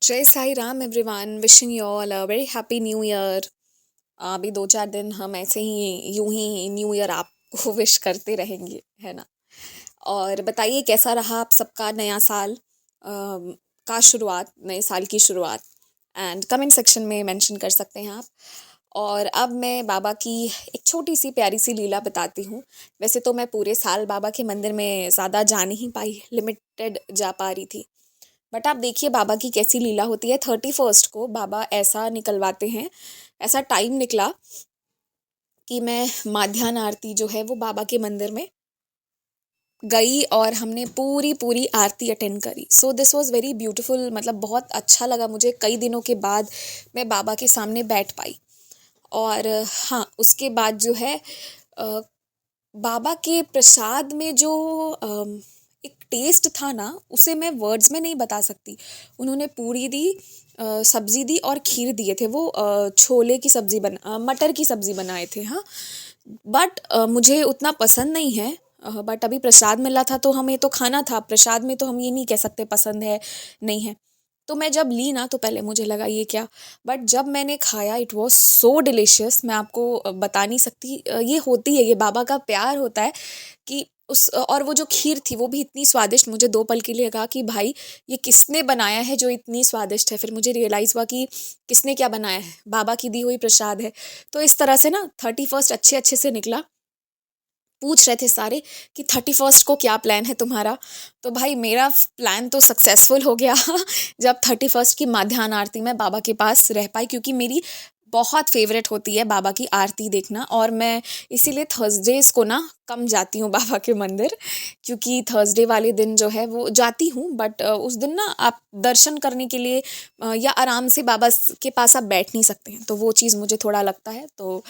जय Sai Ram everyone, wishing you all a very happy new year. अभी 2-4 दिन हम ऐसे ही यूं ही न्यू ईयर आपको विश करते रहेंगे, है ना। और बताइए कैसा रहा आप सबका नया साल का शुरुआत, नए साल की शुरुआत। एंड कमेंट सेक्शन में मेंशन कर सकते हैं आप। और अब मैं बाबा की एक छोटी सी प्यारी सी लीला बताती हूँ। वैसे तो मैं पूरे साल बाबा के मंदिर में ज़्यादा जा नहीं पाई, लिमिटेड जा पा रही थी। बट आप देखिए बाबा की कैसी लीला होती है। 31st को बाबा ऐसा निकलवाते हैं, ऐसा टाइम निकला कि मैं माध्यान्ह आरती जो है वो बाबा के मंदिर में गई और हमने पूरी पूरी आरती अटेंड करी। So this was very beautiful, मतलब बहुत अच्छा लगा मुझे। कई दिनों के बाद मैं बाबा के सामने बैठ पाई। और हाँ, उसके बाद जो है अ, बाबा के प्रसाद में जो एक टेस्ट था ना, उसे मैं वर्ड्स में नहीं बता सकती। उन्होंने पूरी दी, सब्जी दी और खीर दिए थे। वो छोले की सब्जी मटर की सब्जी बनाए थे, हाँ। बट मुझे उतना पसंद नहीं है। बट अभी प्रसाद मिला था तो हमें तो खाना था। प्रसाद में तो हम ये नहीं कह सकते पसंद है, नहीं है। तो मैं जब ली ना तो पहले मुझे लगा ये क्या, बट जब मैंने खाया इट वॉज सो डिलीशियस। मैं आपको बता नहीं सकती। ये होती है, ये बाबा का प्यार होता है कि उस और वो जो खीर थी वो भी इतनी स्वादिष्ट। मुझे 2 पल के लिए कहा कि भाई ये किसने बनाया है जो इतनी स्वादिष्ट है। फिर मुझे रियलाइज़ हुआ कि किसने क्या बनाया है, बाबा की दी हुई प्रसाद है। तो इस तरह से ना 31st अच्छे अच्छे से निकला। पूछ रहे थे सारे कि 31st को क्या प्लान है तुम्हारा। तो भाई मेरा प्लान तो सक्सेसफुल हो गया जब 31st की माध्यान्ह आरती में बाबा के पास रह पाई, क्योंकि मेरी बहुत फेवरेट होती है बाबा की आरती देखना। और मैं इसीलिए थर्सडेज को ना कम जाती हूँ बाबा के मंदिर, क्योंकि थर्सडे वाले दिन जो है वो जाती हूँ। बट उस दिन ना आप दर्शन करने के लिए या आराम से बाबा के पास आप बैठ नहीं सकते हैं, तो वो चीज़ मुझे थोड़ा लगता है। तो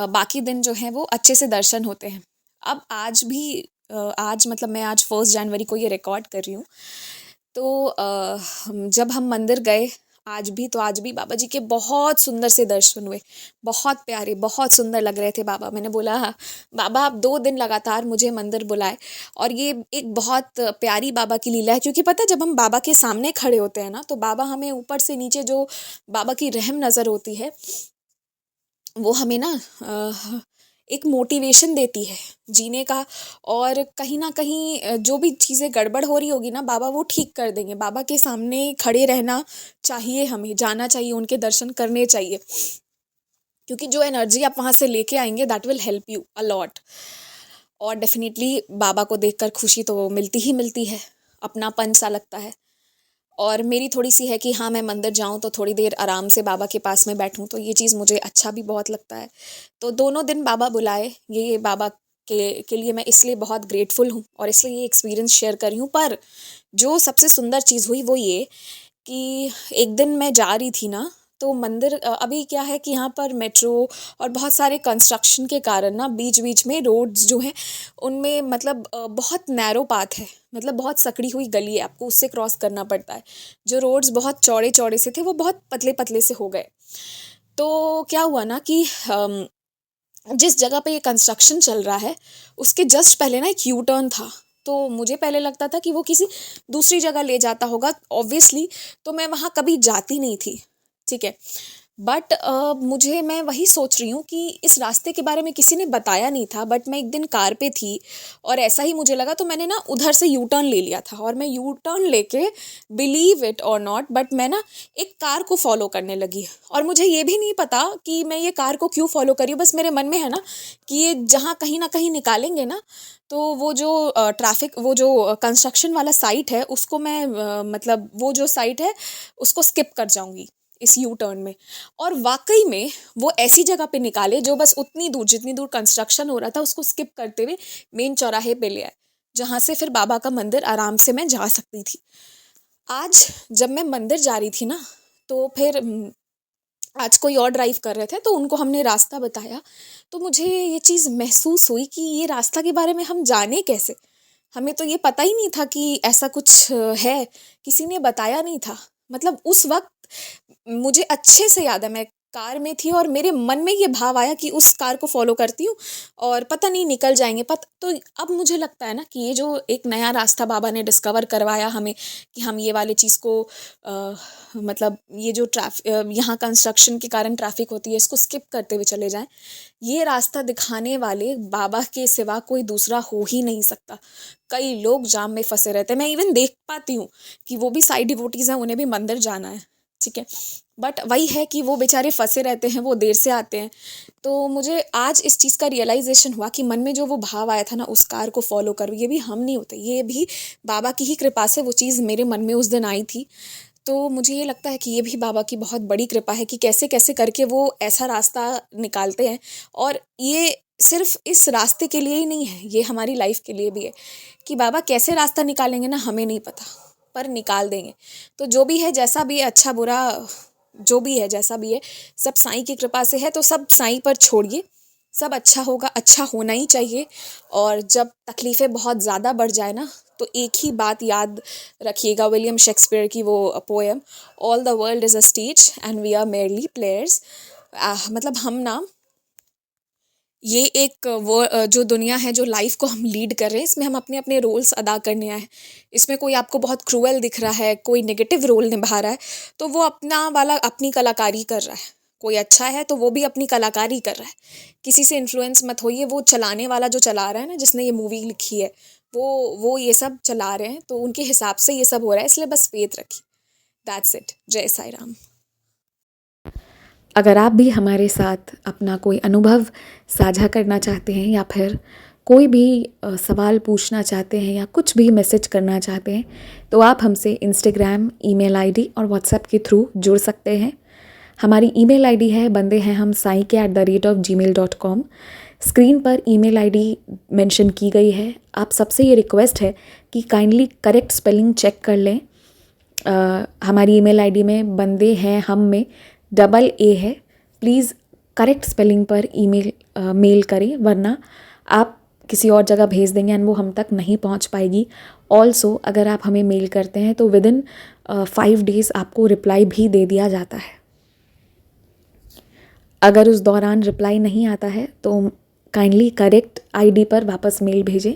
बाकी दिन जो है वो अच्छे से दर्शन होते हैं। अब आज भी आज मतलब मैं आज 1 जनवरी को ये रिकॉर्ड कर रही हूँ। तो जब हम मंदिर गए आज भी बाबा जी के बहुत सुंदर से दर्शन हुए। बहुत प्यारे, बहुत सुंदर लग रहे थे बाबा। मैंने बोला "हाँ, बाबा आप 2 दिन लगातार मुझे मंदिर बुलाए"। और ये एक बहुत प्यारी बाबा की लीला है, क्योंकि पता है जब हम बाबा के सामने खड़े होते हैं ना तो बाबा हमें ऊपर से नीचे जो बाबा की रहम नज़र होती है वो हमें ना एक मोटिवेशन देती है जीने का। और कहीं ना कहीं जो भी चीज़ें गड़बड़ हो रही होगी ना बाबा वो ठीक कर देंगे। बाबा के सामने खड़े रहना चाहिए, हमें जाना चाहिए, उनके दर्शन करने चाहिए, क्योंकि जो एनर्जी आप वहाँ से लेके आएंगे that will help you a lot. और डेफिनेटली बाबा को देखकर खुशी तो मिलती ही मिलती है, अपनापन सा लगता है। और मेरी थोड़ी सी है कि हाँ मैं मंदिर जाऊँ तो थोड़ी देर आराम से बाबा के पास में बैठूँ, तो ये चीज़ मुझे अच्छा भी बहुत लगता है। तो दोनों दिन बाबा बुलाए, ये बाबा के लिए मैं इसलिए बहुत ग्रेटफुल हूँ और इसलिए ये एक्सपीरियंस शेयर कर रही हूँ। पर जो सबसे सुंदर चीज़ हुई वो ये कि एक दिन मैं जा रही थी ना, तो मंदिर अभी क्या है कि यहाँ पर मेट्रो और बहुत सारे कंस्ट्रक्शन के कारण ना बीच बीच में रोड्स जो हैं उनमें मतलब बहुत नैरो पाथ है, मतलब बहुत सकड़ी हुई गली है, आपको उससे क्रॉस करना पड़ता है। जो रोड्स बहुत चौड़े चौड़े से थे वो बहुत पतले पतले से हो गए। तो क्या हुआ ना कि जिस जगह पे ये कंस्ट्रक्शन चल रहा है उसके जस्ट पहले ना एक यू टर्न था। तो मुझे पहले लगता था कि वो किसी दूसरी जगह ले जाता होगा ऑब्वियसली। तो मैं वहाँ कभी जाती नहीं थी, ठीक है। बट मैं वही सोच रही हूँ कि इस रास्ते के बारे में किसी ने बताया नहीं था। बट मैं एक दिन कार पे थी और ऐसा ही मुझे लगा, तो मैंने ना उधर से यू टर्न ले लिया था। और मैं यू टर्न लेके, बिलीव इट और नॉट, बट मैं ना एक कार को फॉलो करने लगी। और मुझे ये भी नहीं पता कि मैं ये कार को क्यों फॉलो करी हूँ, बस मेरे मन में है ना कि ये जहाँ कहीं ना कहीं निकालेंगे ना, तो वो जो ट्रैफिक, वो जो कंस्ट्रक्शन वाला साइट है उसको मैं मतलब वो जो साइट है उसको स्किप कर जाऊंगी इस यू टर्न में। और वाकई में वो ऐसी जगह पे निकाले जो बस उतनी दूर, जितनी दूर कंस्ट्रक्शन हो रहा था उसको स्किप करते हुए मेन चौराहे पे ले आए, जहाँ से फिर बाबा का मंदिर आराम से मैं जा सकती थी। आज जब मैं मंदिर जा रही थी ना, तो फिर आज कोई और ड्राइव कर रहे थे तो उनको हमने रास्ता बताया। तो मुझे ये चीज़ महसूस हुई कि ये रास्ता के बारे में हम जाने कैसे। हमें तो ये पता ही नहीं था कि ऐसा कुछ है, किसी ने बताया नहीं था। मतलब उस वक्त मुझे अच्छे से याद है, मैं कार में थी और मेरे मन में ये भाव आया कि उस कार को फॉलो करती हूँ और पता नहीं निकल जाएंगे तो अब मुझे लगता है ना कि ये जो एक नया रास्ता बाबा ने डिस्कवर करवाया हमें कि हम ये वाले चीज़ को मतलब ये जो यहाँ कंस्ट्रक्शन के कारण ट्रैफिक होती है इसको स्किप करते हुए चले जाएं, ये रास्ता दिखाने वाले बाबा के सिवा कोई दूसरा हो ही नहीं सकता। कई लोग जाम में फंसे रहते हैं, मैं इवन देख पाती हूँ कि वो भी साई डिवोटीज़ हैं, उन्हें भी मंदिर जाना है, ठीक है, बट वही है कि वो बेचारे फंसे रहते हैं, वो देर से आते हैं। तो मुझे आज इस चीज़ का रियलाइजेशन हुआ कि मन में जो वो भाव आया था ना उस कार को फॉलो करो, ये भी हम नहीं होते, ये भी बाबा की ही कृपा से वो चीज़ मेरे मन में उस दिन आई थी। तो मुझे ये लगता है कि ये भी बाबा की बहुत बड़ी कृपा है कि कैसे कैसे करके वो ऐसा रास्ता निकालते हैं। और ये सिर्फ इस रास्ते के लिए ही नहीं है, ये हमारी लाइफ के लिए भी है कि बाबा कैसे रास्ता निकालेंगे ना हमें नहीं पता, पर निकाल देंगे। तो जो भी है, जैसा भी है, अच्छा बुरा जो भी है, जैसा भी है, सब साईं की कृपा से है, तो सब साईं पर छोड़िए, सब अच्छा होगा, अच्छा होना ही चाहिए। और जब तकलीफ़ें बहुत ज़्यादा बढ़ जाए ना तो एक ही बात याद रखिएगा, विलियम शेक्सपियर की वो poem, all the world is a stage and we are merely players. मतलब हम ना ये एक वो जो दुनिया है, जो लाइफ को हम लीड कर रहे हैं, इसमें हम अपने अपने रोल्स अदा करने आए हैं। इसमें कोई आपको बहुत क्रूअल दिख रहा है, कोई नेगेटिव रोल निभा रहा है, तो वो अपना वाला अपनी कलाकारी कर रहा है। कोई अच्छा है तो वो भी अपनी कलाकारी कर रहा है। किसी से इन्फ्लुएंस मत होइए, वो चलाने वाला जो चला रहा है ना, जिसने ये मूवी लिखी है, वो ये सब चला रहे हैं, तो उनके हिसाब से ये सब हो रहा है, इसलिए बस फेथ रखिए। That's it. जय साई राम। अगर आप भी हमारे साथ अपना कोई अनुभव साझा करना चाहते हैं या फिर कोई भी सवाल पूछना चाहते हैं या कुछ भी मैसेज करना चाहते हैं तो आप हमसे इंस्टाग्राम, ईमेल आईडी और व्हाट्सएप के थ्रू जुड़ सकते हैं। हमारी ईमेल आईडी है bandeheham sai@gmail.com। स्क्रीन पर ईमेल आईडी मेंशन की गई है। आप सबसे ये रिक्वेस्ट है कि काइंडली करेक्ट स्पेलिंग चेक कर लें। हमारी ईमेल आईडी में बंदे हैं हम में AA है। प्लीज़ करेक्ट स्पेलिंग पर मेल करें, वरना आप किसी और जगह भेज देंगे एंड वो हम तक नहीं पहुंच पाएगी। ऑल्सो अगर आप हमें मेल करते हैं तो विदिन 5 डेज़ आपको रिप्लाई भी दे दिया जाता है। अगर उस दौरान रिप्लाई नहीं आता है तो काइंडली करेक्ट आईडी पर वापस मेल भेजें।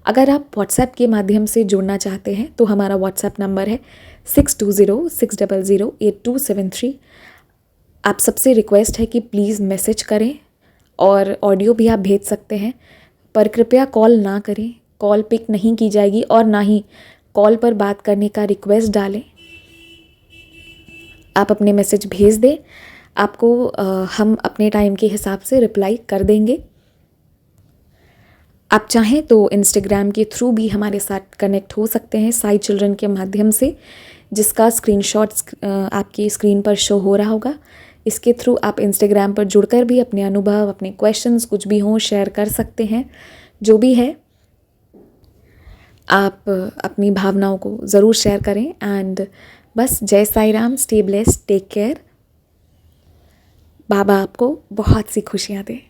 अगर आप व्हाट्सएप के माध्यम से जुड़ना चाहते हैं तो हमारा व्हाट्सएप नंबर है 6206008273। आप सबसे रिक्वेस्ट है कि प्लीज़ मैसेज करें और ऑडियो भी आप भेज सकते हैं, पर कृपया कॉल ना करें। कॉल पिक नहीं की जाएगी और ना ही कॉल पर बात करने का रिक्वेस्ट डालें। आप अपने मैसेज भेज दें, आपको हम अपने टाइम के हिसाब से रिप्लाई कर देंगे। आप चाहें तो इंस्टाग्राम के थ्रू भी हमारे साथ कनेक्ट हो सकते हैं साई चिल्ड्रन के माध्यम से, जिसका स्क्रीनशॉट आपकी स्क्रीन पर शो हो रहा होगा। इसके थ्रू आप इंस्टाग्राम पर जुड़कर भी अपने अनुभव, अपने क्वेश्चंस कुछ भी हों शेयर कर सकते हैं। जो भी है आप अपनी भावनाओं को ज़रूर शेयर करें। एंड बस जय Sai Ram, stay blessed, take care. बाबा आपको बहुत सी खुशियाँ दें।